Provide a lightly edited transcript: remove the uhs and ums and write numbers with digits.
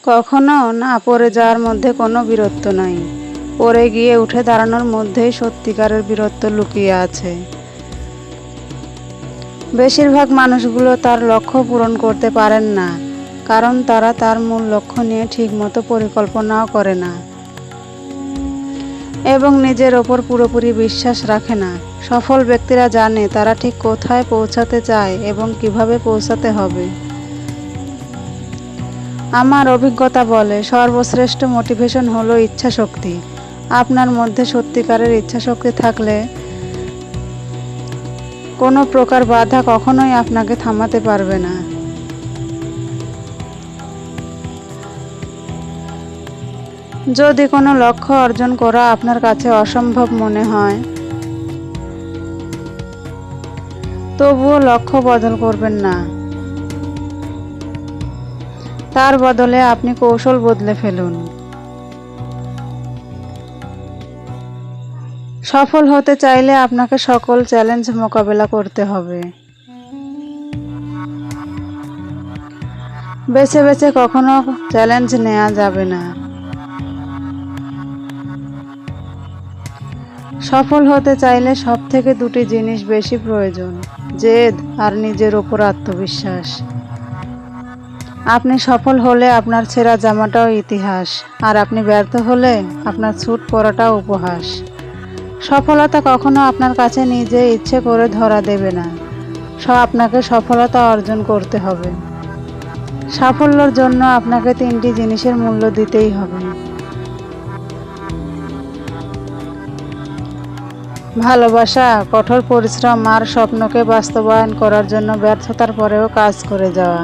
কখনো না পড়ে যাওয়ার মধ্যে কোনো বীরত্ব নাই, পড়ে গিয়ে উঠে দাঁড়ানোর মধ্যেই সত্যিকারের বীরত্ব লুকিয়ে আছে। বেশিরভাগ মানুষগুলো তার লক্ষ্য পূরণ করতে পারেন না, কারণ তারা তার মূল লক্ষ্য নিয়ে ঠিকমতো পরিকল্পনাও করে না এবং নিজের ওপর পুরোপুরি বিশ্বাস রাখে না। সফল ব্যক্তিরা জানে তারা ঠিক কোথায় পৌঁছাতে চায় এবং কিভাবে পৌঁছাতে হবে। আমার অভিজ্ঞতা বলে সর্বশ্রেষ্ঠ মোটিভেশন হলো ইচ্ছাশক্তি। আপনার মধ্যে সত্যিকারের ইচ্ছাশক্তি থাকলে কোনো প্রকার বাধা কখনোই আপনাকে থামাতে পারবে না। যদি কোনো লক্ষ্য অর্জন করা আপনার কাছে অসম্ভব মনে হয়, তবুও লক্ষ্য বদল করবেন না। তার বদলে আপনি কৌশল বদলে ফেলুন। সফল হতে চাইলে আপনাকে সকল চ্যালেঞ্জ মোকাবেলা করতে হবে। বেছে বেছে কখনো চ্যালেঞ্জ নেওয়া যাবে না। সফল হতে চাইলে সব থেকে দুটি জিনিস বেশি প্রয়োজন: জেদ আর নিজের ওপর আত্মবিশ্বাস। আপনি সফল হলে আপনার ছেঁড়া জামাটাও ইতিহাস, আর আপনি ব্যর্থ হলে আপনার ছুট পরাটাও উপহাস। সফলতা কখনো আপনার কাছে নিজে ইচ্ছে করে ধরা দেবে না। আপনাকে সফলতা অর্জন করতে হবে। সাফল্যের জন্য আপনাকে তিনটি জিনিসের মূল্য দিতেই হবে: ভালোবাসা, কঠোর পরিশ্রম আর স্বপ্নকে বাস্তবায়ন করার জন্য ব্যর্থতার পরেও কাজ করে যাওয়া।